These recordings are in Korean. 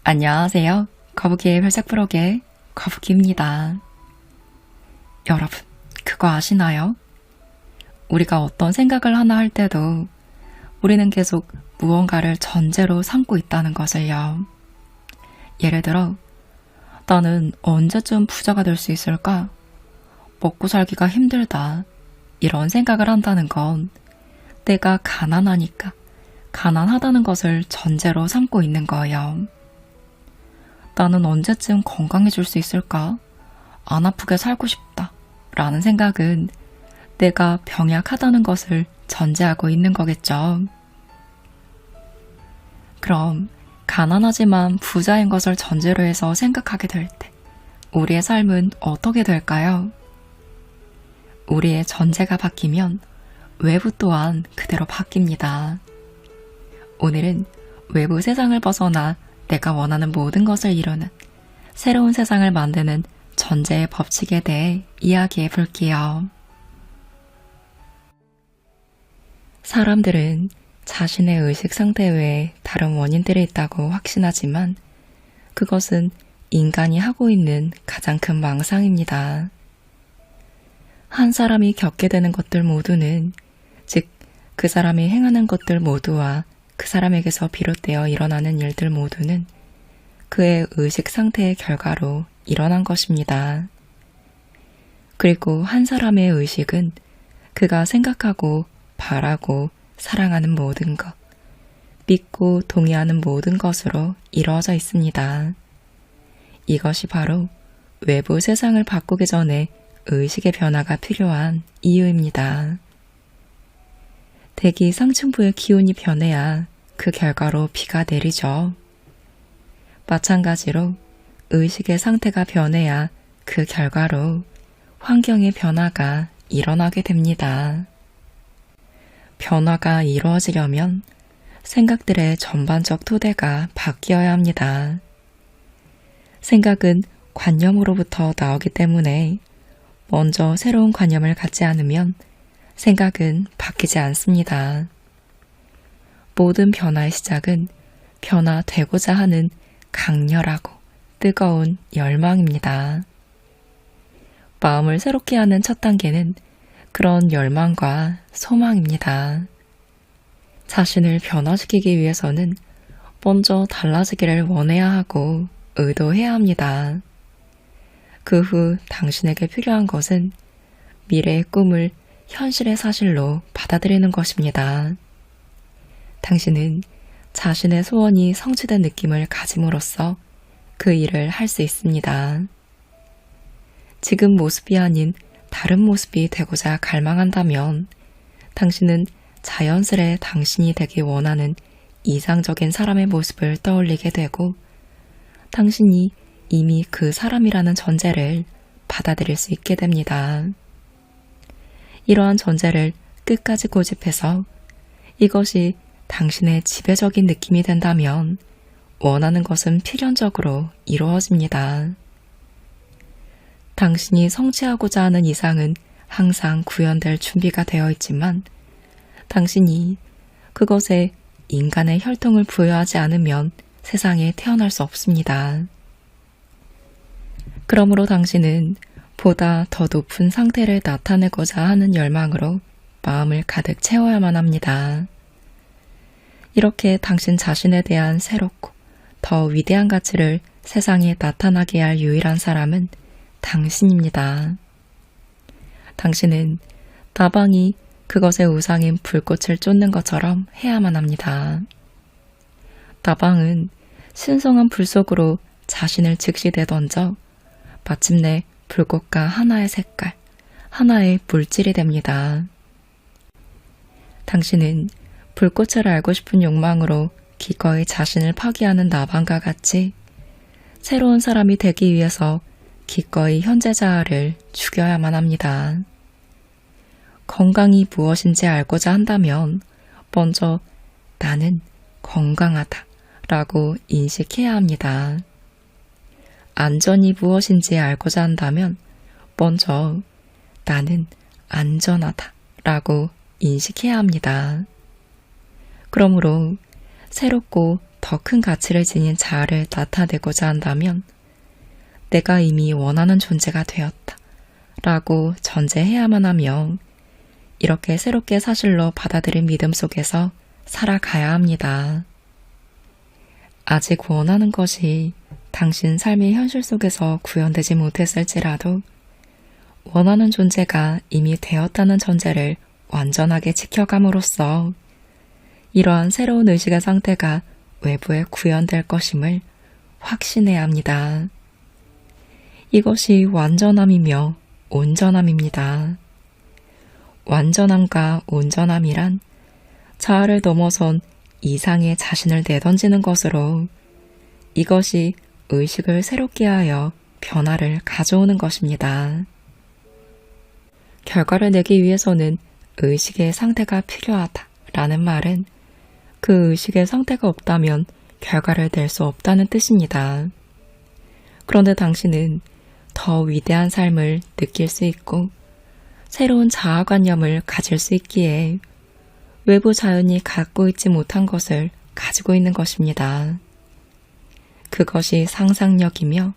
안녕하세요. 거북이의 별색부록의 거북이입니다. 여러분, 그거 아시나요? 우리가 어떤 생각을 하나 할 때도 우리는 계속 무언가를 전제로 삼고 있다는 것을요. 예를 들어, 나는 언제쯤 부자가 될 수 있을까? 먹고 살기가 힘들다. 이런 생각을 한다는 건 내가 가난하니까, 가난하다는 것을 전제로 삼고 있는 거예요. 나는 언제쯤 건강해질 수 있을까? 안 아프게 살고 싶다. 라는 생각은 내가 병약하다는 것을 전제하고 있는 거겠죠. 그럼 가난하지만 부자인 것을 전제로 해서 생각하게 될 때 우리의 삶은 어떻게 될까요? 우리의 전제가 바뀌면 외부 또한 그대로 바뀝니다. 오늘은 외부 세상을 벗어나 내가 원하는 모든 것을 이루는 새로운 세상을 만드는 전제의 법칙에 대해 이야기해 볼게요. 사람들은 자신의 의식 상태 외에 다른 원인들이 있다고 확신하지만 그것은 인간이 하고 있는 가장 큰 망상입니다. 한 사람이 겪게 되는 것들 모두는, 즉 그 사람이 행하는 것들 모두와 그 사람에게서 비롯되어 일어나는 일들 모두는 그의 의식 상태의 결과로 일어난 것입니다. 그리고 한 사람의 의식은 그가 생각하고 바라고 사랑하는 모든 것, 믿고 동의하는 모든 것으로 이루어져 있습니다. 이것이 바로 외부 세상을 바꾸기 전에 의식의 변화가 필요한 이유입니다. 대기 상층부의 기온이 변해야 그 결과로 비가 내리죠. 마찬가지로 의식의 상태가 변해야 그 결과로 환경의 변화가 일어나게 됩니다. 변화가 이루어지려면 생각들의 전반적 토대가 바뀌어야 합니다. 생각은 관념으로부터 나오기 때문에 먼저 새로운 관념을 갖지 않으면 생각은 바뀌지 않습니다. 모든 변화의 시작은 변화되고자 하는 강렬하고 뜨거운 열망입니다. 마음을 새롭게 하는 첫 단계는 그런 열망과 소망입니다. 자신을 변화시키기 위해서는 먼저 달라지기를 원해야 하고 의도해야 합니다. 그 후 당신에게 필요한 것은 미래의 꿈을 현실의 사실로 받아들이는 것입니다. 당신은 자신의 소원이 성취된 느낌을 가짐으로써 그 일을 할 수 있습니다. 지금 모습이 아닌 다른 모습이 되고자 갈망한다면 당신은 자연스레 당신이 되기 원하는 이상적인 사람의 모습을 떠올리게 되고 당신이 이미 그 사람이라는 전제를 받아들일 수 있게 됩니다. 이러한 전제를 끝까지 고집해서 이것이 당신의 지배적인 느낌이 된다면 원하는 것은 필연적으로 이루어집니다. 당신이 성취하고자 하는 이상은 항상 구현될 준비가 되어 있지만 당신이 그것에 인간의 혈통을 부여하지 않으면 세상에 태어날 수 없습니다. 그러므로 당신은 보다 더 높은 상태를 나타내고자 하는 열망으로 마음을 가득 채워야만 합니다. 이렇게 당신 자신에 대한 새롭고 더 위대한 가치를 세상에 나타나게 할 유일한 사람은 당신입니다. 당신은 나방이 그것의 우상인 불꽃을 쫓는 것처럼 해야만 합니다. 나방은 신성한 불 속으로 자신을 즉시 내던져 마침내 불꽃과 하나의 색깔, 하나의 물질이 됩니다. 당신은 불꽃을 알고 싶은 욕망으로 기꺼이 자신을 파괴하는 나방과 같이 새로운 사람이 되기 위해서 기꺼이 현재 자아를 죽여야만 합니다. 건강이 무엇인지 알고자 한다면 먼저 나는 건강하다 라고 인식해야 합니다. 안전이 무엇인지 알고자 한다면 먼저 나는 안전하다 라고 인식해야 합니다. 그러므로 새롭고 더 큰 가치를 지닌 자아를 나타내고자 한다면 내가 이미 원하는 존재가 되었다 라고 전제해야만 하며 이렇게 새롭게 사실로 받아들인 믿음 속에서 살아가야 합니다. 아직 원하는 것이 당신 삶의 현실 속에서 구현되지 못했을지라도 원하는 존재가 이미 되었다는 전제를 완전하게 지켜감으로써 이러한 새로운 의식의 상태가 외부에 구현될 것임을 확신해야 합니다. 이것이 완전함이며 온전함입니다. 완전함과 온전함이란 자아를 넘어선 이상의 자신을 내던지는 것으로 이것이 의식을 새롭게 하여 변화를 가져오는 것입니다. 결과를 내기 위해서는 의식의 상태가 필요하다라는 말은 그 의식의 상태가 없다면 결과를 낼 수 없다는 뜻입니다. 그런데 당신은 더 위대한 삶을 느낄 수 있고 새로운 자아관념을 가질 수 있기에 외부 자연이 갖고 있지 못한 것을 가지고 있는 것입니다. 그것이 상상력이며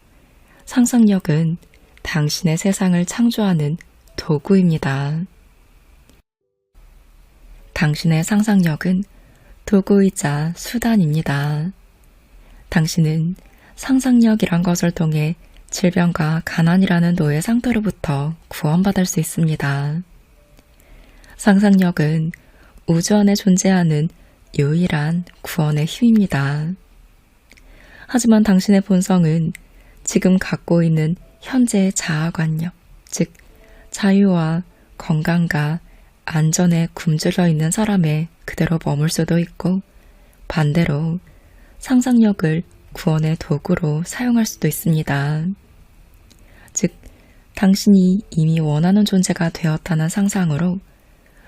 상상력은 당신의 세상을 창조하는 도구입니다. 당신의 상상력은 도구이자 수단입니다. 당신은 상상력이란 것을 통해 질병과 가난이라는 노예 상태로부터 구원받을 수 있습니다. 상상력은 우주 안에 존재하는 유일한 구원의 힘입니다. 하지만 당신의 본성은 지금 갖고 있는 현재의 자아관념, 즉 자유와 건강과 안전에 굶주려 있는 사람에 그대로 머물 수도 있고 반대로 상상력을 구원의 도구로 사용할 수도 있습니다. 즉, 당신이 이미 원하는 존재가 되었다는 상상으로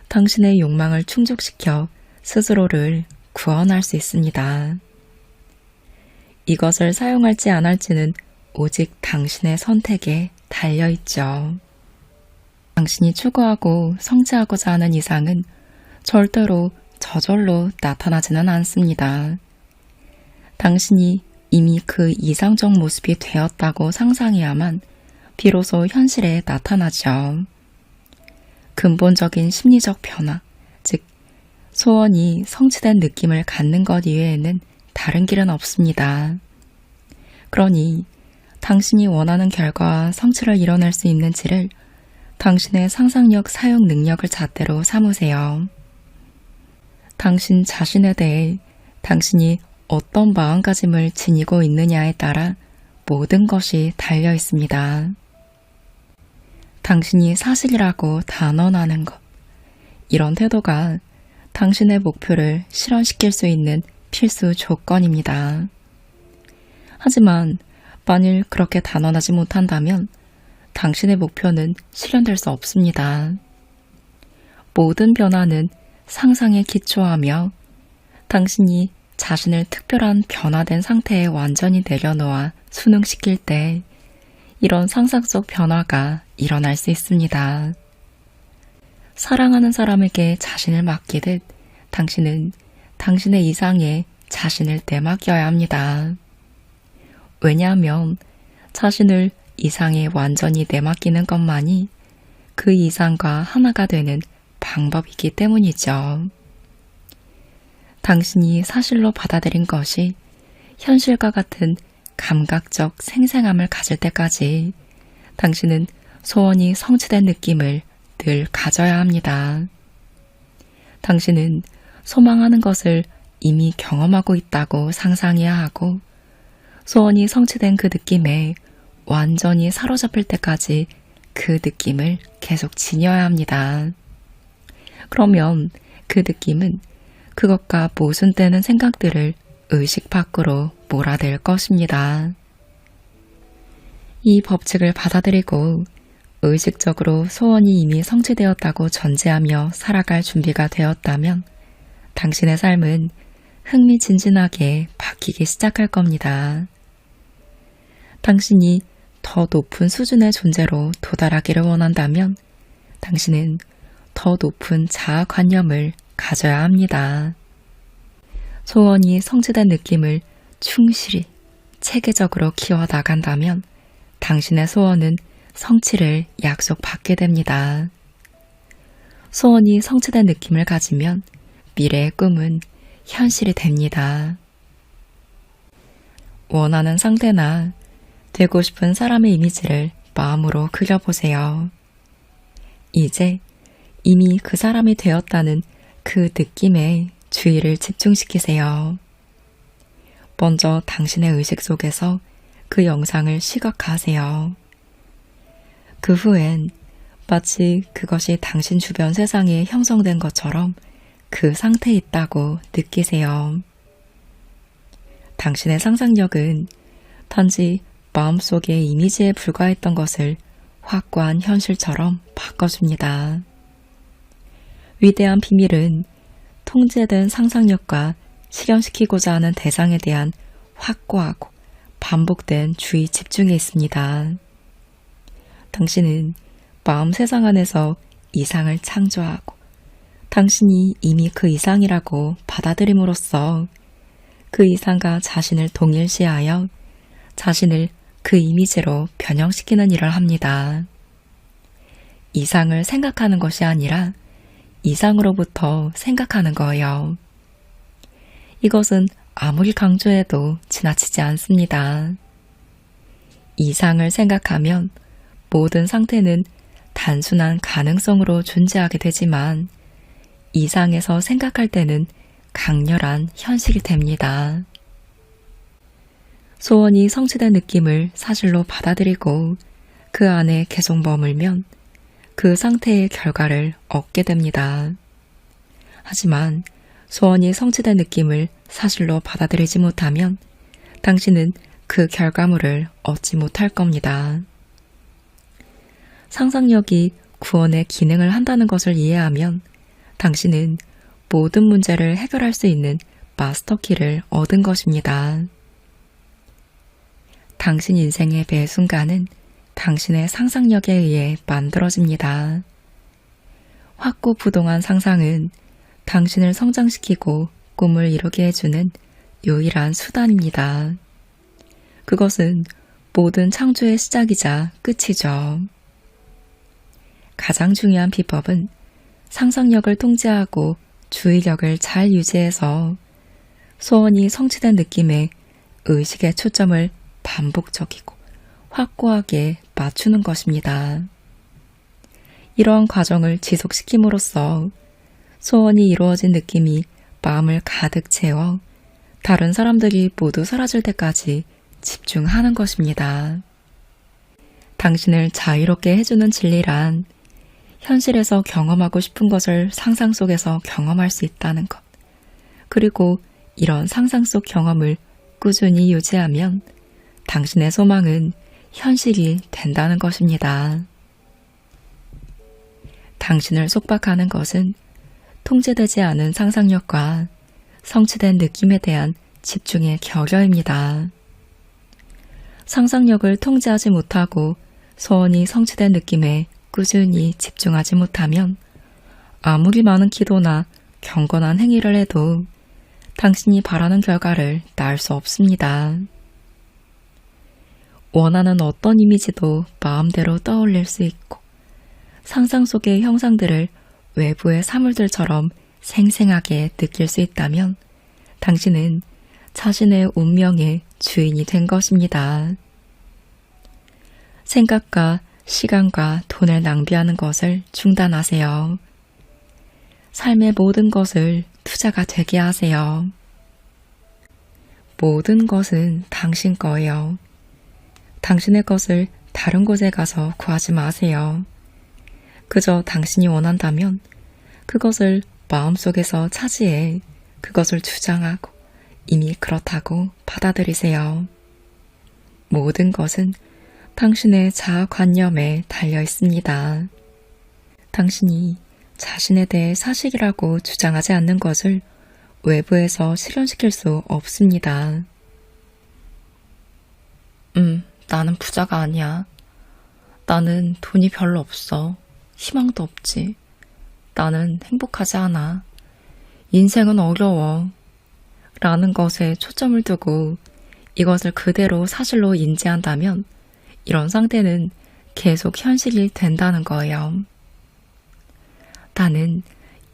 당신의 욕망을 충족시켜 스스로를 구원할 수 있습니다. 이것을 사용할지 안 할지는 오직 당신의 선택에 달려있죠. 당신이 추구하고 성취하고자 하는 이상은 절대로 저절로 나타나지는 않습니다. 당신이 이미 그 이상적 모습이 되었다고 상상해야만 비로소 현실에 나타나죠. 근본적인 심리적 변화, 즉 소원이 성취된 느낌을 갖는 것 이외에는 다른 길은 없습니다. 그러니 당신이 원하는 결과와 성취를 이뤄낼 수 있는지를 당신의 상상력 사용 능력을 잣대로 삼으세요. 당신 자신에 대해 당신이 어떤 마음가짐을 지니고 있느냐에 따라 모든 것이 달려 있습니다. 당신이 사실이라고 단언하는 것, 이런 태도가 당신의 목표를 실현시킬 수 있는 필수 조건입니다. 하지만 만일 그렇게 단언하지 못한다면 당신의 목표는 실현될 수 없습니다. 모든 변화는 상상에 기초하며 당신이 자신을 특별한 변화된 상태에 완전히 내려놓아 순응시킬 때 이런 상상 속 변화가 일어날 수 있습니다. 사랑하는 사람에게 자신을 맡기듯 당신은 당신의 이상에 자신을 내맡겨야 합니다. 왜냐하면 자신을 이상에 완전히 내맡기는 것만이 그 이상과 하나가 되는 방법이기 때문이죠. 당신이 사실로 받아들인 것이 현실과 같은 감각적 생생함을 가질 때까지 당신은 소원이 성취된 느낌을 늘 가져야 합니다. 당신은 소망하는 것을 이미 경험하고 있다고 상상해야 하고 소원이 성취된 그 느낌에 완전히 사로잡힐 때까지 그 느낌을 계속 지녀야 합니다. 그러면 그 느낌은 그것과 모순되는 생각들을 의식 밖으로 몰아낼 것입니다. 이 법칙을 받아들이고 의식적으로 소원이 이미 성취되었다고 전제하며 살아갈 준비가 되었다면 당신의 삶은 흥미진진하게 바뀌기 시작할 겁니다. 당신이 더 높은 수준의 존재로 도달하기를 원한다면 당신은 더 높은 자아관념을 가져야 합니다. 소원이 성취된 느낌을 충실히 체계적으로 키워나간다면 당신의 소원은 성취를 약속받게 됩니다. 소원이 성취된 느낌을 가지면 미래의 꿈은 현실이 됩니다. 원하는 상태나 되고 싶은 사람의 이미지를 마음으로 그려보세요. 이제 이미 그 사람이 되었다는 그 느낌에 주의를 집중시키세요. 먼저 당신의 의식 속에서 그 영상을 시각화하세요. 그 후엔 마치 그것이 당신 주변 세상에 형성된 것처럼 그 상태에 있다고 느끼세요. 당신의 상상력은 단지 마음속의 이미지에 불과했던 것을 확고한 현실처럼 바꿔줍니다. 위대한 비밀은 통제된 상상력과 실현시키고자 하는 대상에 대한 확고하고 반복된 주의 집중에 있습니다. 당신은 마음 세상 안에서 이상을 창조하고 당신이 이미 그 이상이라고 받아들임으로써 그 이상과 자신을 동일시하여 자신을 그 이미지로 변형시키는 일을 합니다. 이상을 생각하는 것이 아니라 이상으로부터 생각하는 거예요. 이것은 아무리 강조해도 지나치지 않습니다. 이상을 생각하면 모든 상태는 단순한 가능성으로 존재하게 되지만 이상에서 생각할 때는 강렬한 현실이 됩니다. 소원이 성취된 느낌을 사실로 받아들이고 그 안에 계속 머물면 그 상태의 결과를 얻게 됩니다. 하지만 소원이 성취된 느낌을 사실로 받아들이지 못하면 당신은 그 결과물을 얻지 못할 겁니다. 상상력이 구원의 기능을 한다는 것을 이해하면 당신은 모든 문제를 해결할 수 있는 마스터키를 얻은 것입니다. 당신 인생의 매 순간은 당신의 상상력에 의해 만들어집니다. 확고부동한 상상은 당신을 성장시키고 꿈을 이루게 해주는 유일한 수단입니다. 그것은 모든 창조의 시작이자 끝이죠. 가장 중요한 비법은 상상력을 통제하고 주의력을 잘 유지해서 소원이 성취된 느낌에 의식의 초점을 반복적이고 확고하게 맞추는 것입니다. 이러한 과정을 지속시킴으로써 소원이 이루어진 느낌이 마음을 가득 채워 다른 사람들이 모두 사라질 때까지 집중하는 것입니다. 당신을 자유롭게 해주는 진리란 현실에서 경험하고 싶은 것을 상상 속에서 경험할 수 있다는 것, 그리고 이런 상상 속 경험을 꾸준히 유지하면 당신의 소망은 현실이 된다는 것입니다. 당신을 속박하는 것은 통제되지 않은 상상력과 성취된 느낌에 대한 집중의 결여입니다. 상상력을 통제하지 못하고 소원이 성취된 느낌에 꾸준히 집중하지 못하면 아무리 많은 기도나 경건한 행위를 해도 당신이 바라는 결과를 낳을 수 없습니다. 원하는 어떤 이미지도 마음대로 떠올릴 수 있고 상상 속의 형상들을 외부의 사물들처럼 생생하게 느낄 수 있다면 당신은 자신의 운명의 주인이 된 것입니다. 생각과 시간과 돈을 낭비하는 것을 중단하세요. 삶의 모든 것을 투자가 되게 하세요. 모든 것은 당신 거예요. 당신의 것을 다른 곳에 가서 구하지 마세요. 그저 당신이 원한다면 그것을 마음속에서 차지해 그것을 주장하고 이미 그렇다고 받아들이세요. 모든 것은 당신의 자아관념에 달려 있습니다. 당신이 자신에 대해 사실이라고 주장하지 않는 것을 외부에서 실현시킬 수 없습니다. 나는 부자가 아니야. 나는 돈이 별로 없어. 희망도 없지. 나는 행복하지 않아. 인생은 어려워. 라는 것에 초점을 두고 이것을 그대로 사실로 인지한다면 이런 상태는 계속 현실이 된다는 거예요. 나는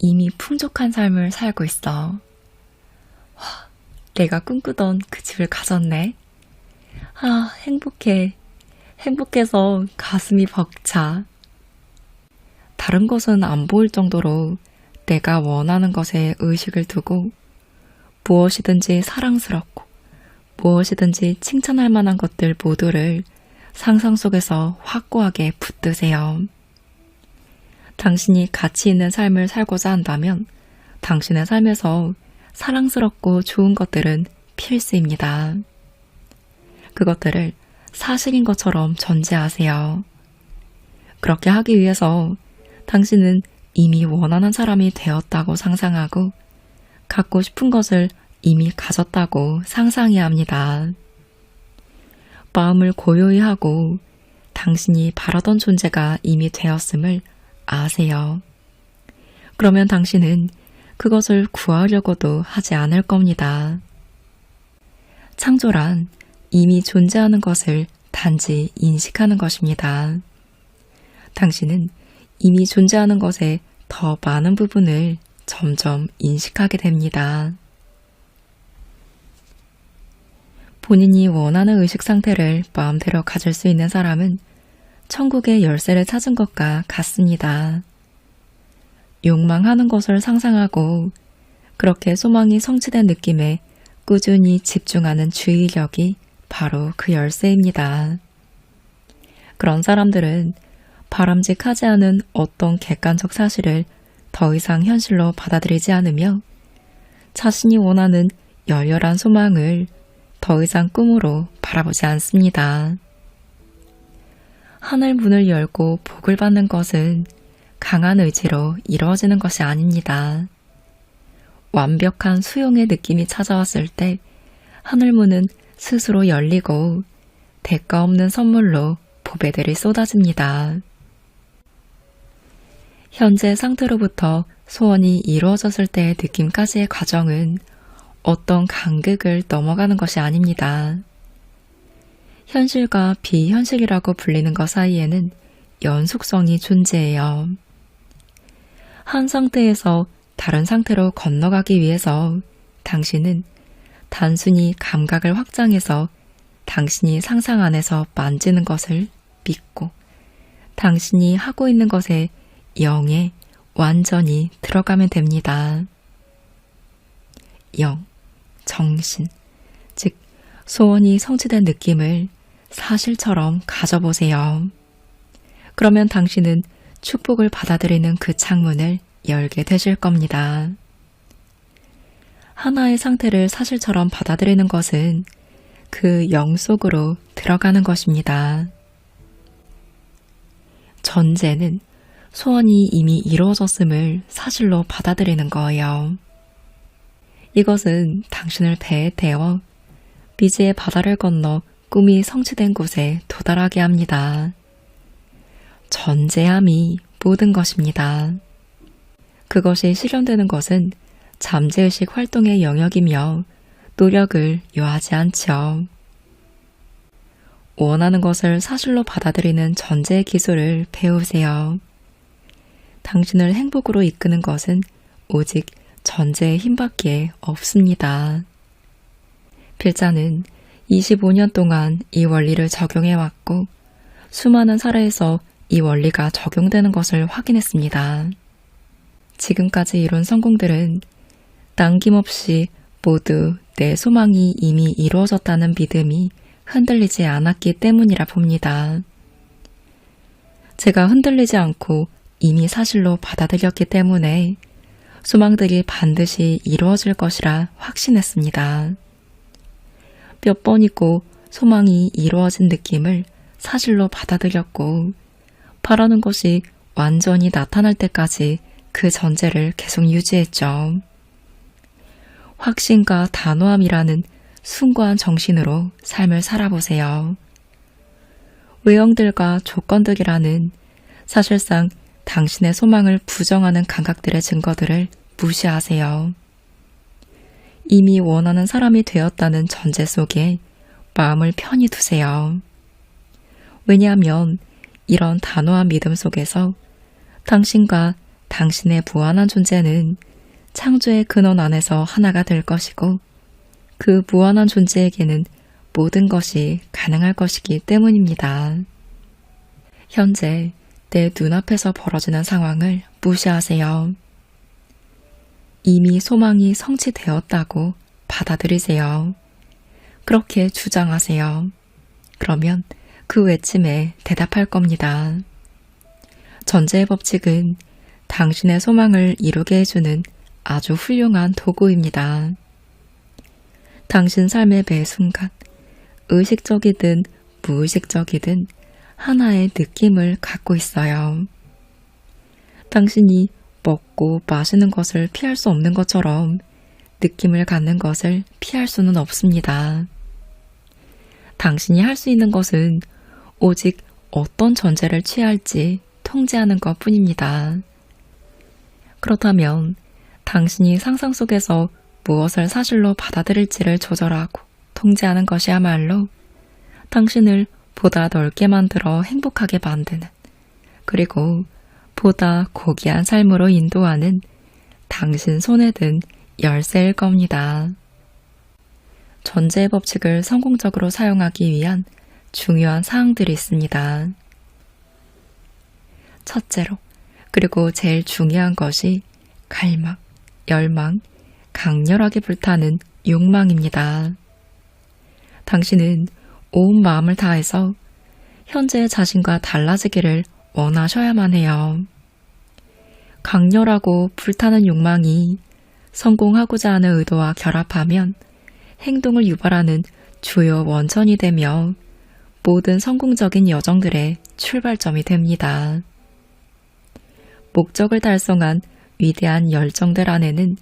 이미 풍족한 삶을 살고 있어. 와, 내가 꿈꾸던 그 집을 가졌네. 아, 행복해. 행복해서 가슴이 벅차. 다른 것은 안 보일 정도로 내가 원하는 것에 의식을 두고 무엇이든지 사랑스럽고 무엇이든지 칭찬할 만한 것들 모두를 상상 속에서 확고하게 붙드세요. 당신이 가치 있는 삶을 살고자 한다면 당신의 삶에서 사랑스럽고 좋은 것들은 필수입니다. 그것들을 사실인 것처럼 전제하세요. 그렇게 하기 위해서 당신은 이미 원하는 사람이 되었다고 상상하고 갖고 싶은 것을 이미 가졌다고 상상해야 합니다. 마음을 고요히 하고 당신이 바라던 존재가 이미 되었음을 아세요. 그러면 당신은 그것을 구하려고도 하지 않을 겁니다. 창조란 이미 존재하는 것을 단지 인식하는 것입니다. 당신은 이미 존재하는 것의 더 많은 부분을 점점 인식하게 됩니다. 본인이 원하는 의식 상태를 마음대로 가질 수 있는 사람은 천국의 열쇠를 찾은 것과 같습니다. 욕망하는 것을 상상하고 그렇게 소망이 성취된 느낌에 꾸준히 집중하는 주의력이 바로 그 열쇠입니다. 그런 사람들은 바람직하지 않은 어떤 객관적 사실을 더 이상 현실로 받아들이지 않으며 자신이 원하는 열렬한 소망을 더 이상 꿈으로 바라보지 않습니다. 하늘 문을 열고 복을 받는 것은 강한 의지로 이루어지는 것이 아닙니다. 완벽한 수용의 느낌이 찾아왔을 때 하늘문은 스스로 열리고 대가 없는 선물로 보배들이 쏟아집니다. 현재 상태로부터 소원이 이루어졌을 때의 느낌까지의 과정은 어떤 간극을 넘어가는 것이 아닙니다. 현실과 비현실이라고 불리는 것 사이에는 연속성이 존재해요. 한 상태에서 다른 상태로 건너가기 위해서 당신은 단순히 감각을 확장해서 당신이 상상 안에서 만지는 것을 믿고 당신이 하고 있는 것에 영에 완전히 들어가면 됩니다. 영, 정신, 즉 소원이 성취된 느낌을 사실처럼 가져보세요. 그러면 당신은 축복을 받아들이는 그 창문을 열게 되실 겁니다. 하나의 상태를 사실처럼 받아들이는 것은 그 영 속으로 들어가는 것입니다. 전제는 소원이 이미 이루어졌음을 사실로 받아들이는 거예요. 이것은 당신을 배에 태워 미지의 바다를 건너 꿈이 성취된 곳에 도달하게 합니다. 전제함이 모든 것입니다. 그것이 실현되는 것은 잠재의식 활동의 영역이며 노력을 요하지 않죠. 원하는 것을 사실로 받아들이는 전제의 기술을 배우세요. 당신을 행복으로 이끄는 것은 오직 전제의 힘밖에 없습니다. 필자는 25년 동안 이 원리를 적용해왔고 수많은 사례에서 이 원리가 적용되는 것을 확인했습니다. 지금까지 이룬 성공들은 남김없이 모두 내 소망이 이미 이루어졌다는 믿음이 흔들리지 않았기 때문이라 봅니다. 제가 흔들리지 않고 이미 사실로 받아들였기 때문에 소망들이 반드시 이루어질 것이라 확신했습니다. 몇 번이고 소망이 이루어진 느낌을 사실로 받아들였고 바라는 것이 완전히 나타날 때까지 그 전제를 계속 유지했죠. 확신과 단호함이라는 숭고한 정신으로 삶을 살아보세요. 외형들과 조건들이라는 사실상 당신의 소망을 부정하는 감각들의 증거들을 무시하세요. 이미 원하는 사람이 되었다는 전제 속에 마음을 편히 두세요. 왜냐하면 이런 단호한 믿음 속에서 당신과 당신의 무한한 존재는 창조의 근원 안에서 하나가 될 것이고 그 무한한 존재에게는 모든 것이 가능할 것이기 때문입니다. 현재 내 눈앞에서 벌어지는 상황을 무시하세요. 이미 소망이 성취되었다고 받아들이세요. 그렇게 주장하세요. 그러면 그 외침에 대답할 겁니다. 전제의 법칙은 당신의 소망을 이루게 해주는 아주 훌륭한 도구입니다. 당신 삶의 매 순간, 의식적이든 무의식적이든 하나의 느낌을 갖고 있어요. 당신이 먹고 마시는 것을 피할 수 없는 것처럼 느낌을 갖는 것을 피할 수는 없습니다. 당신이 할 수 있는 것은 오직 어떤 전제를 취할지 통제하는 것 뿐입니다. 그렇다면 당신이 상상 속에서 무엇을 사실로 받아들일지를 조절하고 통제하는 것이야말로 당신을 보다 넓게 만들어 행복하게 만드는, 그리고 보다 고귀한 삶으로 인도하는 당신 손에 든 열쇠일 겁니다. 전제의 법칙을 성공적으로 사용하기 위한 중요한 사항들이 있습니다. 첫째로, 그리고 제일 중요한 것이 갈망, 열망, 강렬하게 불타는 욕망입니다. 당신은 온 마음을 다해서 현재의 자신과 달라지기를 원하셔야만 해요. 강렬하고 불타는 욕망이 성공하고자 하는 의도와 결합하면 행동을 유발하는 주요 원천이 되며 모든 성공적인 여정들의 출발점이 됩니다. 목적을 달성한 위대한 열정들 안에는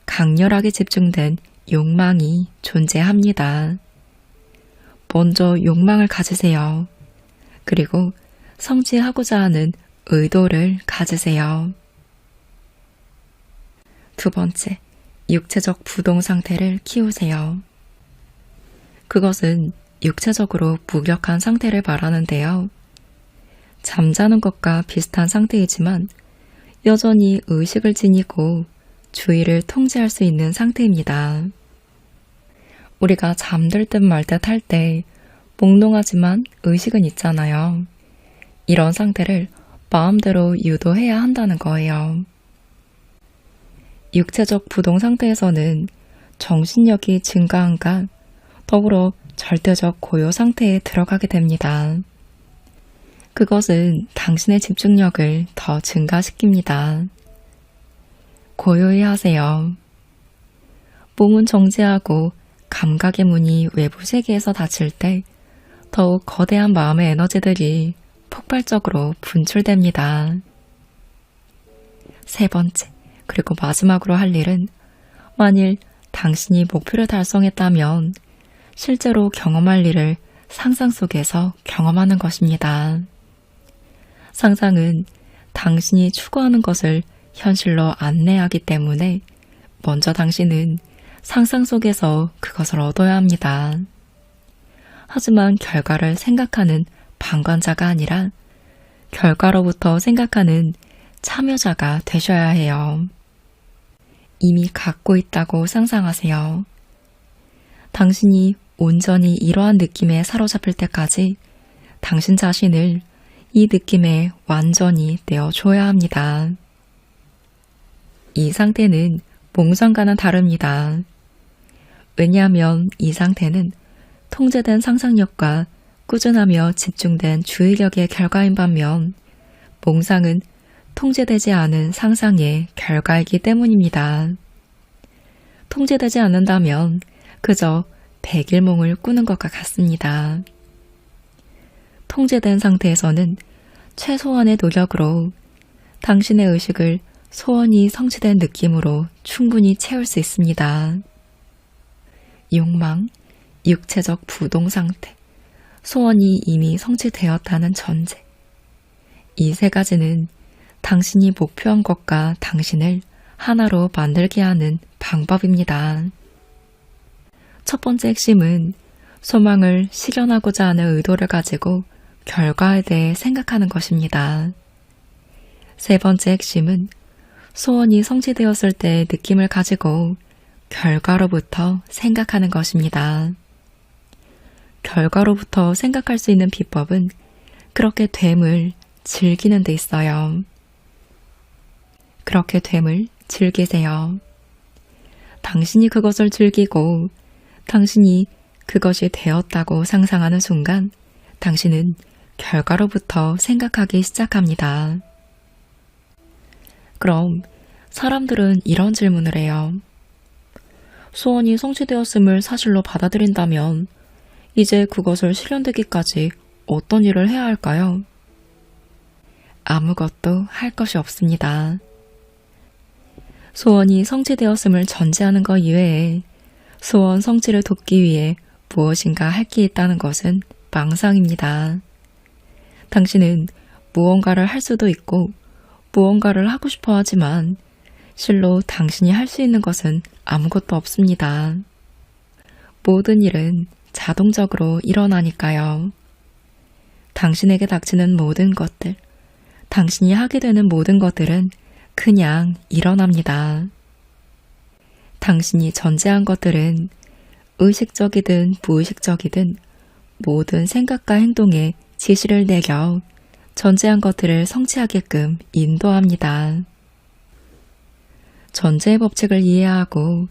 강렬하게 집중된 욕망이 존재합니다. 먼저 욕망을 가지세요. 그리고 성취하고자 하는 의도를 가지세요. 두 번째, 육체적 부동 상태를 키우세요. 그것은 육체적으로 무력한 상태를 말하는데요. 잠자는 것과 비슷한 상태이지만 여전히 의식을 지니고 주의를 통제할 수 있는 상태입니다. 우리가 잠들 듯 말 듯 할 때 몽롱하지만 의식은 있잖아요. 이런 상태를 마음대로 유도해야 한다는 거예요. 육체적 부동 상태에서는 정신력이 증가함과 더불어 절대적 고요 상태에 들어가게 됩니다. 그것은 당신의 집중력을 더 증가시킵니다. 고요히 하세요. 몸은 정지하고 감각의 문이 외부 세계에서 닫힐 때 더욱 거대한 마음의 에너지들이 폭발적으로 분출됩니다. 세 번째, 그리고 마지막으로 할 일은 만일 당신이 목표를 달성했다면 실제로 경험할 일을 상상 속에서 경험하는 것입니다. 상상은 당신이 추구하는 것을 현실로 안내하기 때문에 먼저 당신은 상상 속에서 그것을 얻어야 합니다. 하지만 결과를 생각하는 방관자가 아니라 결과로부터 생각하는 참여자가 되셔야 해요. 이미 갖고 있다고 상상하세요. 당신이 온전히 이러한 느낌에 사로잡힐 때까지 당신 자신을 이 느낌에 완전히 내어줘야 합니다. 이 상태는 몽상과는 다릅니다. 왜냐하면 이 상태는 통제된 상상력과 꾸준하며 집중된 주의력의 결과인 반면 몽상은 통제되지 않은 상상의 결과이기 때문입니다. 통제되지 않는다면 그저 백일몽을 꾸는 것과 같습니다. 통제된 상태에서는 최소한의 노력으로 당신의 의식을 소원이 성취된 느낌으로 충분히 채울 수 있습니다. 욕망, 육체적 부동 상태, 소원이 이미 성취되었다는 전제. 이 세 가지는 당신이 목표한 것과 당신을 하나로 만들게 하는 방법입니다. 첫 번째 핵심은 소망을 실현하고자 하는 의도를 가지고 결과에 대해 생각하는 것입니다. 세 번째 핵심은 소원이 성취되었을 때의 느낌을 가지고 결과로부터 생각하는 것입니다. 결과로부터 생각할 수 있는 비법은 그렇게 됨을 즐기는 데 있어요. 그렇게 됨을 즐기세요. 당신이 그것을 즐기고 당신이 그것이 되었다고 상상하는 순간 당신은 결과로부터 생각하기 시작합니다. 그럼 사람들은 이런 질문을 해요. 소원이 성취되었음을 사실로 받아들인다면 이제 그것을 실현되기까지 어떤 일을 해야 할까요? 아무것도 할 것이 없습니다. 소원이 성취되었음을 전제하는 것 이외에 소원 성취를 돕기 위해 무엇인가 할 게 있다는 것은 망상입니다. 당신은 무언가를 할 수도 있고 무언가를 하고 싶어 하지만 실로 당신이 할 수 있는 것은 아무것도 없습니다. 모든 일은 자동적으로 일어나니까요. 당신에게 닥치는 모든 것들, 당신이 하게 되는 모든 것들은 그냥 일어납니다. 당신이 전제한 것들은 의식적이든 무의식적이든 모든 생각과 행동에 지시를 내려 전제한 것들을 성취하게끔 인도합니다. 전제의 법칙을 이해하고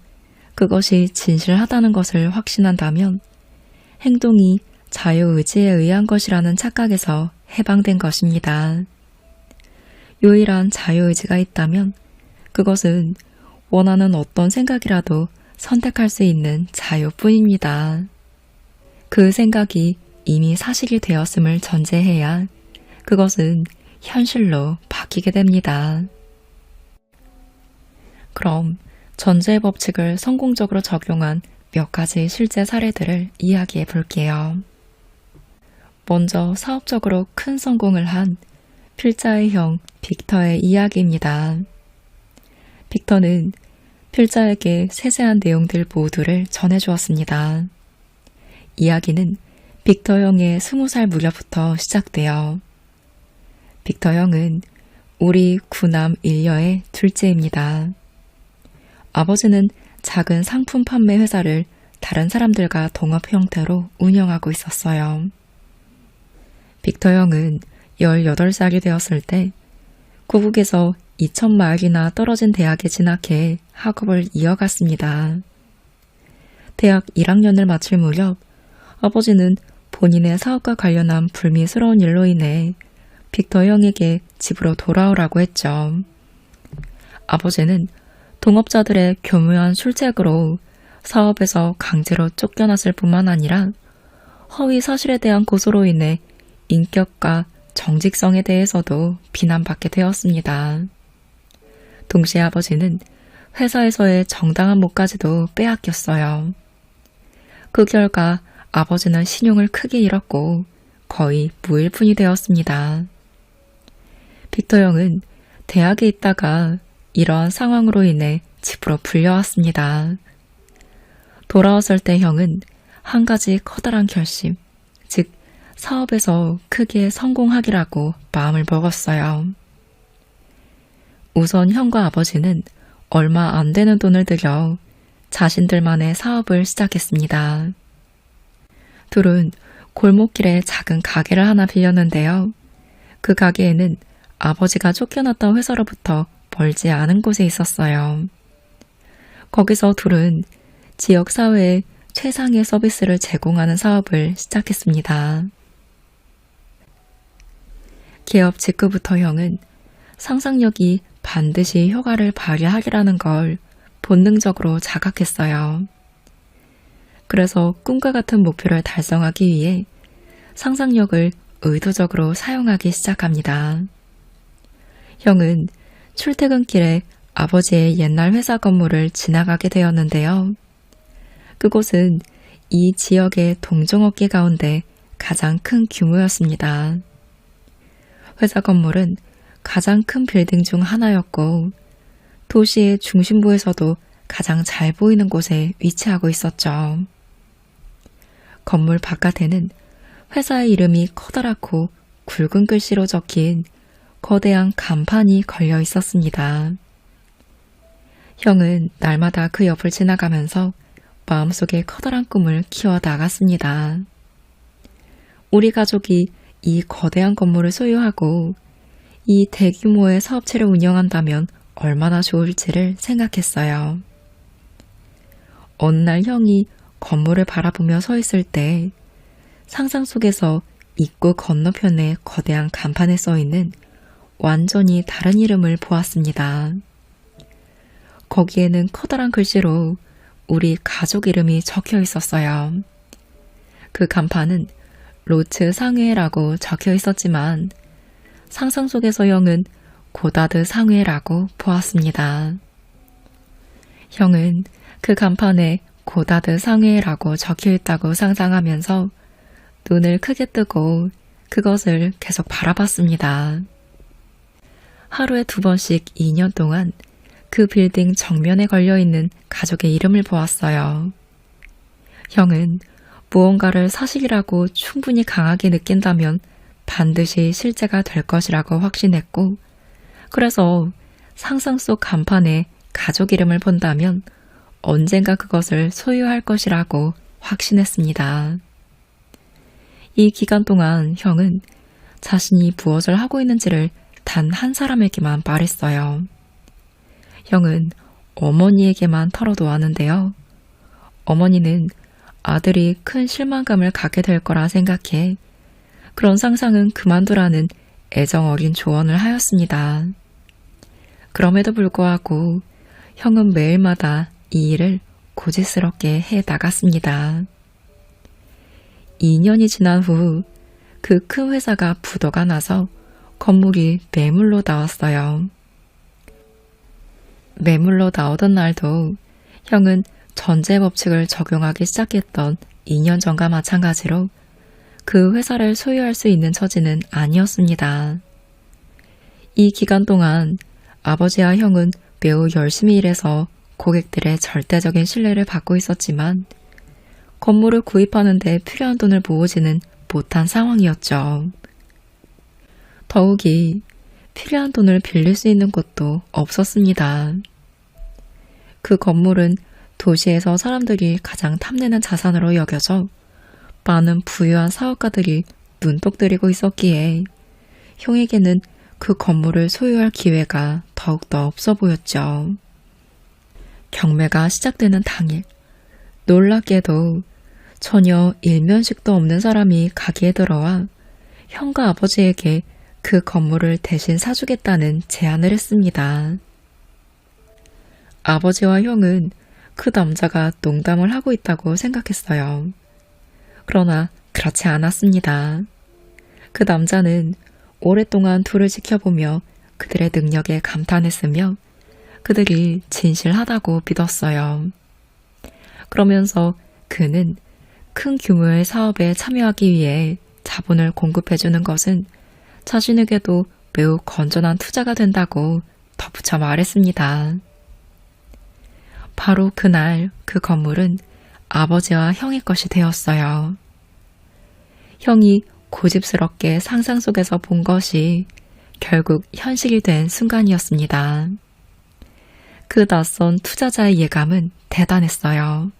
그것이 진실하다는 것을 확신한다면 행동이 자유의지에 의한 것이라는 착각에서 해방된 것입니다. 유일한 자유의지가 있다면 그것은 원하는 어떤 생각이라도 선택할 수 있는 자유뿐입니다. 그 생각이 이미 사실이 되었음을 전제해야 그것은 현실로 바뀌게 됩니다. 그럼 전제의 법칙을 성공적으로 적용한 몇 가지 실제 사례들을 이야기해 볼게요. 먼저 사업적으로 큰 성공을 한 필자의 형 빅터의 이야기입니다. 빅터는 필자에게 세세한 내용들 모두를 전해주었습니다. 이야기는 빅터 형의 20살 무렵부터 시작돼요. 빅터 형은 우리 9남 1녀의 둘째입니다. 아버지는 작은 상품 판매 회사를 다른 사람들과 동업 형태로 운영하고 있었어요. 빅터 형은 18살이 되었을 때 고국에서 2,000마일이나 떨어진 대학에 진학해 학업을 이어갔습니다. 대학 1학년을 마칠 무렵 아버지는 본인의 사업과 관련한 불미스러운 일로 인해 빅터 형에게 집으로 돌아오라고 했죠. 아버지는 동업자들의 교묘한 술책으로 사업에서 강제로 쫓겨났을 뿐만 아니라 허위 사실에 대한 고소로 인해 인격과 정직성에 대해서도 비난받게 되었습니다. 동시에 아버지는 회사에서의 정당한 몫까지도 빼앗겼어요. 그 결과 아버지는 신용을 크게 잃었고 거의 무일푼이 되었습니다. 빅터 형은 대학에 있다가 이러한 상황으로 인해 집으로 불려왔습니다. 돌아왔을 때 형은 한 가지 커다란 결심, 즉 사업에서 크게 성공하기라고 마음을 먹었어요. 우선 형과 아버지는 얼마 안 되는 돈을 들여 자신들만의 사업을 시작했습니다. 둘은 골목길에 작은 가게를 하나 빌렸는데요. 그 가게에는 아버지가 쫓겨났던 회사로부터 멀지 않은 곳에 있었어요. 거기서 둘은 지역사회에 최상의 서비스를 제공하는 사업을 시작했습니다. 개업 직후부터 형은 상상력이 반드시 효과를 발휘하리라는 걸 본능적으로 자각했어요. 그래서 꿈과 같은 목표를 달성하기 위해 상상력을 의도적으로 사용하기 시작합니다. 형은 출퇴근길에 아버지의 옛날 회사 건물을 지나가게 되었는데요. 그곳은 이 지역의 동종업계 가운데 가장 큰 규모였습니다. 회사 건물은 가장 큰 빌딩 중 하나였고 도시의 중심부에서도 가장 잘 보이는 곳에 위치하고 있었죠. 건물 바깥에는 회사의 이름이 커다랗고 굵은 글씨로 적힌 거대한 간판이 걸려 있었습니다. 형은 날마다 그 옆을 지나가면서 마음속에 커다란 꿈을 키워 나갔습니다. 우리 가족이 이 거대한 건물을 소유하고 이 대규모의 사업체를 운영한다면 얼마나 좋을지를 생각했어요. 어느 날 형이 건물을 바라보며 서 있을 때 상상 속에서 입구 건너편에 거대한 간판에 써 있는 완전히 다른 이름을 보았습니다. 거기에는 커다란 글씨로 우리 가족 이름이 적혀 있었어요. 그 간판은 로츠 상회라고 적혀 있었지만 상상 속에서 형은 고다드 상회라고 보았습니다. 형은 그 간판에 고다드 상회라고 적혀 있다고 상상하면서 눈을 크게 뜨고 그것을 계속 바라봤습니다. 하루에 2번씩 2년 동안 그 빌딩 정면에 걸려있는 가족의 이름을 보았어요. 형은 무언가를 사실이라고 충분히 강하게 느낀다면 반드시 실제가 될 것이라고 확신했고, 그래서 상상 속 간판에 가족 이름을 본다면 언젠가 그것을 소유할 것이라고 확신했습니다. 이 기간 동안 형은 자신이 무엇을 하고 있는지를 단 한 사람에게만 말했어요. 형은 어머니에게만 털어놓았는데요. 어머니는 아들이 큰 실망감을 갖게 될 거라 생각해 그런 상상은 그만두라는 애정 어린 조언을 하였습니다. 그럼에도 불구하고 형은 매일마다 이 일을 고집스럽게 해 나갔습니다. 2년이 지난 후 그 큰 회사가 부도가 나서 건물이 매물로 나왔어요. 매물로 나오던 날도 형은 전제 법칙을 적용하기 시작했던 2년 전과 마찬가지로 그 회사를 소유할 수 있는 처지는 아니었습니다. 이 기간 동안 아버지와 형은 매우 열심히 일해서 고객들의 절대적인 신뢰를 받고 있었지만 건물을 구입하는 데 필요한 돈을 모으지는 못한 상황이었죠. 더욱이 필요한 돈을 빌릴 수 있는 곳도 없었습니다. 그 건물은 도시에서 사람들이 가장 탐내는 자산으로 여겨져 많은 부유한 사업가들이 눈독 들이고 있었기에 형에게는 그 건물을 소유할 기회가 더욱더 없어 보였죠. 경매가 시작되는 당일, 놀랍게도 전혀 일면식도 없는 사람이 가게에 들어와 형과 아버지에게 그 건물을 대신 사주겠다는 제안을 했습니다. 아버지와 형은 그 남자가 농담을 하고 있다고 생각했어요. 그러나 그렇지 않았습니다. 그 남자는 오랫동안 둘을 지켜보며 그들의 능력에 감탄했으며 그들이 진실하다고 믿었어요. 그러면서 그는 큰 규모의 사업에 참여하기 위해 자본을 공급해주는 것은 자신에게도 매우 건전한 투자가 된다고 덧붙여 말했습니다. 바로 그날 그 건물은 아버지와 형의 것이 되었어요. 형이 고집스럽게 상상 속에서 본 것이 결국 현실이 된 순간이었습니다. 그 낯선 투자자의 예감은 대단했어요.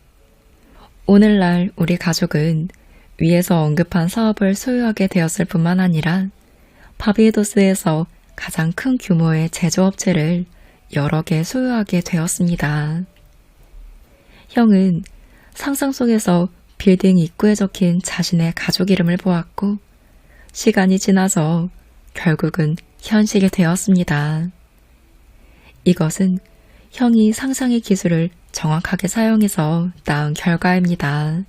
오늘날 우리 가족은 위에서 언급한 사업을 소유하게 되었을 뿐만 아니라 바비도스에서 가장 큰 규모의 제조업체를 여러 개 소유하게 되었습니다. 형은 상상 속에서 빌딩 입구에 적힌 자신의 가족 이름을 보았고 시간이 지나서 결국은 현실이 되었습니다. 이것은 형이 상상의 기술을 정확하게 사용해서 낳은 결과입니다.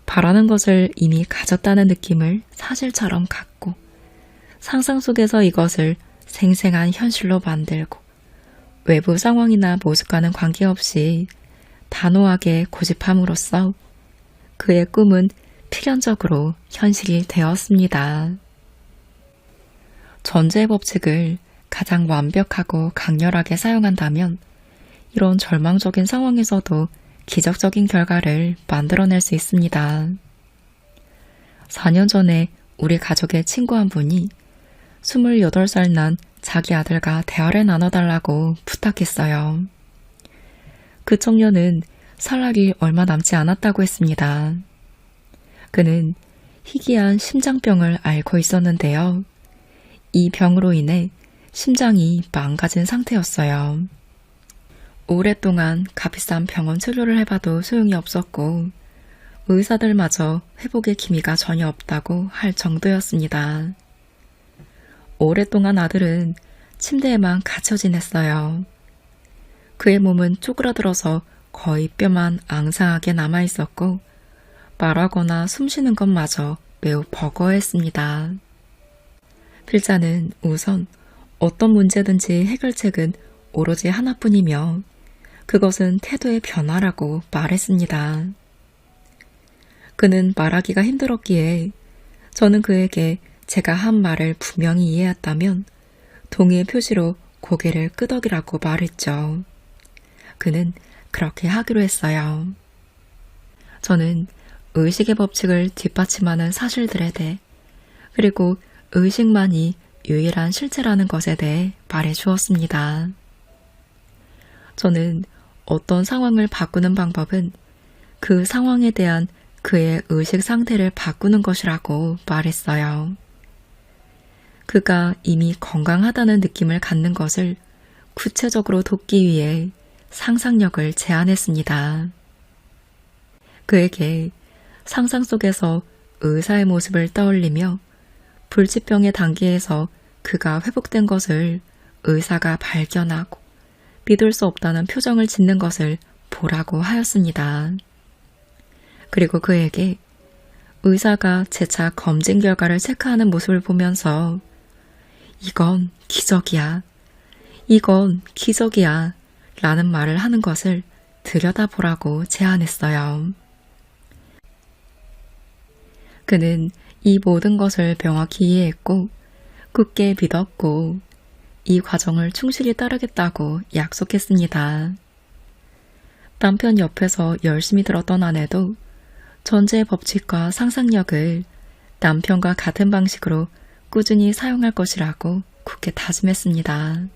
바라는 것을 이미 가졌다는 느낌을 사실처럼 갖고 상상 속에서 이것을 생생한 현실로 만들고 외부 상황이나 모습과는 관계없이 단호하게 고집함으로써 그의 꿈은 필연적으로 현실이 되었습니다. 전제 법칙을 가장 완벽하고 강렬하게 사용한다면 이런 절망적인 상황에서도 기적적인 결과를 만들어낼 수 있습니다. 4년 전에 우리 가족의 친구 한 분이 28살 난 자기 아들과 대화를 나눠달라고 부탁했어요. 그 청년은 살 날이 얼마 남지 않았다고 했습니다. 그는 희귀한 심장병을 앓고 있었는데요. 이 병으로 인해 심장이 망가진 상태였어요. 오랫동안 값비싼 병원 치료를 해봐도 소용이 없었고 의사들마저 회복의 기미가 전혀 없다고 할 정도였습니다. 오랫동안 아들은 침대에만 갇혀 지냈어요. 그의 몸은 쪼그라들어서 거의 뼈만 앙상하게 남아있었고 말하거나 숨쉬는 것마저 매우 버거워했습니다. 필자는 우선 어떤 문제든지 해결책은 오로지 하나뿐이며 그것은 태도의 변화라고 말했습니다. 그는 말하기가 힘들었기에 저는 그에게 제가 한 말을 분명히 이해했다면 동의의 표시로 고개를 끄덕이라고 말했죠. 그는 그렇게 하기로 했어요. 저는 의식의 법칙을 뒷받침하는 사실들에 대해 그리고 의식만이 유일한 실체라는 것에 대해 말해 주었습니다. 저는 어떤 상황을 바꾸는 방법은 그 상황에 대한 그의 의식 상태를 바꾸는 것이라고 말했어요. 그가 이미 건강하다는 느낌을 갖는 것을 구체적으로 돕기 위해 상상력을 제안했습니다. 그에게 상상 속에서 의사의 모습을 떠올리며 불치병의 단계에서 그가 회복된 것을 의사가 발견하고 믿을 수 없다는 표정을 짓는 것을 보라고 하였습니다. 그리고 그에게 의사가 재차 검진 결과를 체크하는 모습을 보면서 이건 기적이야. 이건 기적이야. 라는 말을 하는 것을 들여다보라고 제안했어요. 그는 이 모든 것을 명확히 이해했고 굳게 믿었고 이 과정을 충실히 따르겠다고 약속했습니다. 남편 옆에서 열심히 들었던 아내도 전제의 법칙과 상상력을 남편과 같은 방식으로 꾸준히 사용할 것이라고 굳게 다짐했습니다.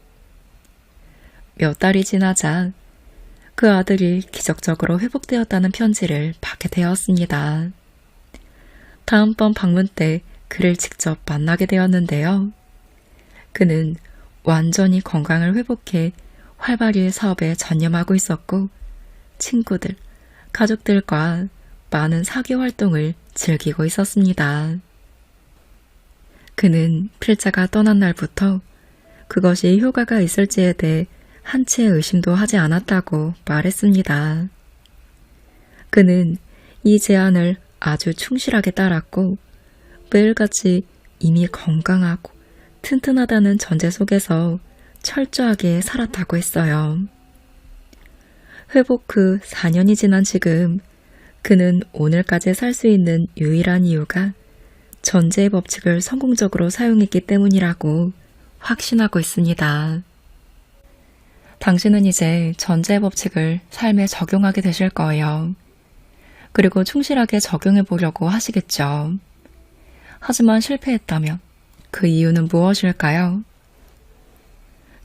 몇 달이 지나자 그 아들이 기적적으로 회복되었다는 편지를 받게 되었습니다. 다음번 방문 때 그를 직접 만나게 되었는데요. 그는 완전히 건강을 회복해 활발히 사업에 전념하고 있었고 친구들, 가족들과 많은 사교 활동을 즐기고 있었습니다. 그는 필자가 떠난 날부터 그것이 효과가 있을지에 대해 한치의 의심도 하지 않았다고 말했습니다. 그는 이 제안을 아주 충실하게 따랐고 매일같이 이미 건강하고 튼튼하다는 전제 속에서 철저하게 살았다고 했어요. 회복 후 4년이 지난 지금 그는 오늘까지 살 수 있는 유일한 이유가 전제의 법칙을 성공적으로 사용했기 때문이라고 확신하고 있습니다. 당신은 이제 전제의 법칙을 삶에 적용하게 되실 거예요. 그리고 충실하게 적용해 보려고 하시겠죠. 하지만 실패했다면 그 이유는 무엇일까요?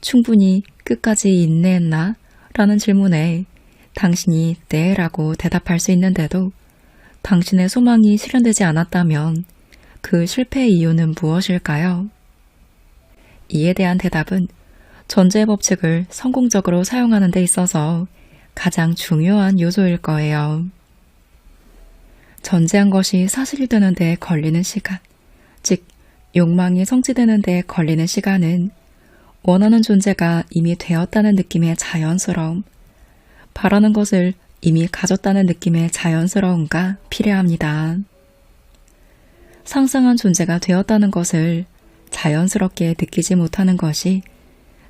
충분히 끝까지 인내했나? 라는 질문에 당신이 네 라고 대답할 수 있는데도 당신의 소망이 실현되지 않았다면 그 실패의 이유는 무엇일까요? 이에 대한 대답은 전제의 법칙을 성공적으로 사용하는 데 있어서 가장 중요한 요소일 거예요. 전제한 것이 사실이 되는 데 걸리는 시간, 즉 욕망이 성취되는 데 걸리는 시간은 원하는 존재가 이미 되었다는 느낌의 자연스러움, 바라는 것을 이미 가졌다는 느낌의 자연스러움과 필요합니다. 상상한 존재가 되었다는 것을 자연스럽게 느끼지 못하는 것이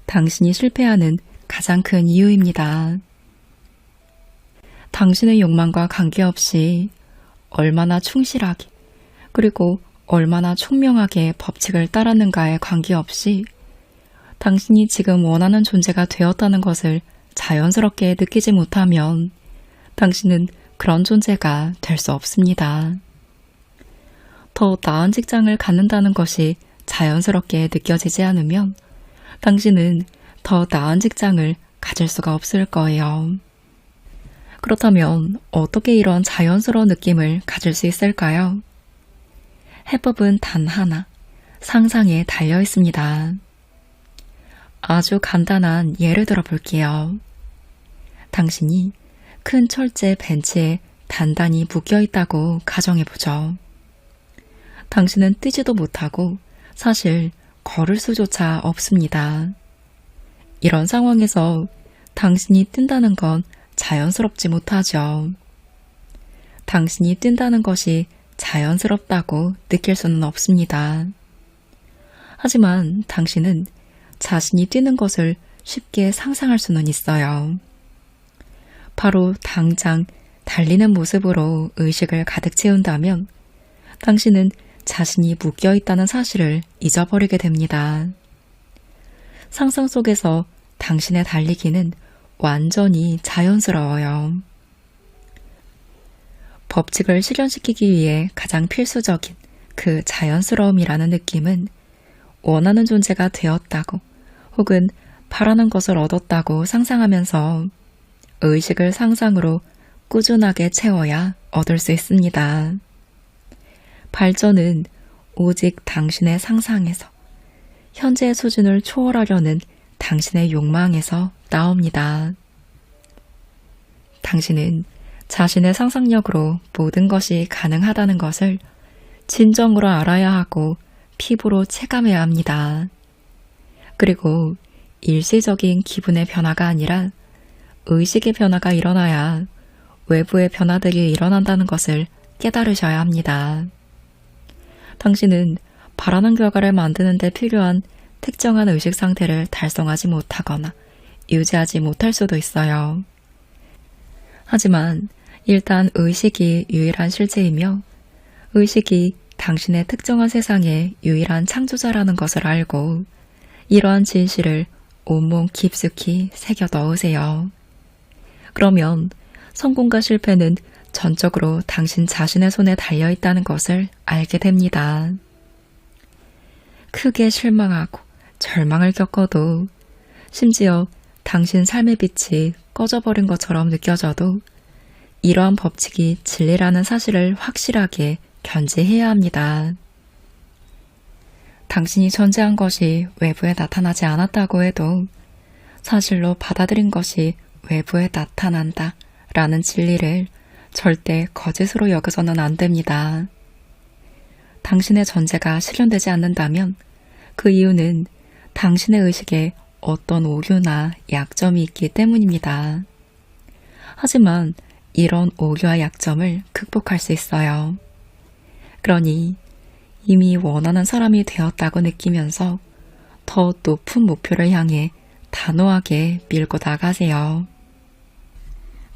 당신이 실패하는 가장 큰 이유입니다. 당신의 욕망과 관계없이 얼마나 충실하게 그리고 얼마나 총명하게 법칙을 따랐는가에 관계없이 당신이 지금 원하는 존재가 되었다는 것을 자연스럽게 느끼지 못하면 당신은 그런 존재가 될 수 없습니다. 더 나은 직장을 갖는다는 것이 자연스럽게 느껴지지 않으면 당신은 더 나은 직장을 가질 수가 없을 거예요. 그렇다면 어떻게 이런 자연스러운 느낌을 가질 수 있을까요? 해법은 단 하나, 상상에 달려 있습니다. 아주 간단한 예를 들어 볼게요. 당신이 큰 철제 벤치에 단단히 묶여 있다고 가정해보죠. 당신은 뛰지도 못하고 사실 걸을 수조차 없습니다. 이런 상황에서 당신이 뛴다는 건 자연스럽지 못하죠. 당신이 뛴다는 것이 자연스럽다고 느낄 수는 없습니다. 하지만 당신은 자신이 뛰는 것을 쉽게 상상할 수는 있어요. 바로 당장 달리는 모습으로 의식을 가득 채운다면 당신은 자신이 묶여 있다는 사실을 잊어버리게 됩니다. 상상 속에서 당신의 달리기는 완전히 자연스러워요. 법칙을 실현시키기 위해 가장 필수적인 그 자연스러움이라는 느낌은 원하는 존재가 되었다고 혹은 바라는 것을 얻었다고 상상하면서 의식을 상상으로 꾸준하게 채워야 얻을 수 있습니다. 발전은 오직 당신의 상상에서, 현재의 수준을 초월하려는 당신의 욕망에서 나옵니다. 당신은 자신의 상상력으로 모든 것이 가능하다는 것을 진정으로 알아야 하고 피부로 체감해야 합니다. 그리고 일시적인 기분의 변화가 아니라 의식의 변화가 일어나야 외부의 변화들이 일어난다는 것을 깨달으셔야 합니다. 당신은 바라는 결과를 만드는 데 필요한 특정한 의식 상태를 달성하지 못하거나 유지하지 못할 수도 있어요. 하지만 일단 의식이 유일한 실체이며 의식이 당신의 특정한 세상의 유일한 창조자라는 것을 알고 이러한 진실을 온몸 깊숙이 새겨 넣으세요. 그러면 성공과 실패는 전적으로 당신 자신의 손에 달려있다는 것을 알게 됩니다. 크게 실망하고 절망을 겪어도 심지어 당신 삶의 빛이 꺼져버린 것처럼 느껴져도 이러한 법칙이 진리라는 사실을 확실하게 견지해야 합니다. 당신이 존재한 것이 외부에 나타나지 않았다고 해도 사실로 받아들인 것이 외부에 나타난다 라는 진리를 절대 거짓으로 여겨서는 안 됩니다. 당신의 존재가 실현되지 않는다면 그 이유는 당신의 의식에 어떤 오류나 약점이 있기 때문입니다. 하지만 이런 오류와 약점을 극복할 수 있어요. 그러니 이미 원하는 사람이 되었다고 느끼면서 더 높은 목표를 향해 단호하게 밀고 나가세요.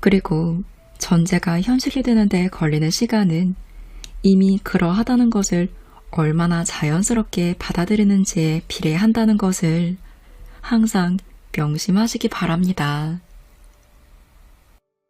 그리고 전제가 현실이 되는 데 걸리는 시간은 이미 그러하다는 것을 얼마나 자연스럽게 받아들이는지에 비례한다는 것을 항상 명심하시기 바랍니다.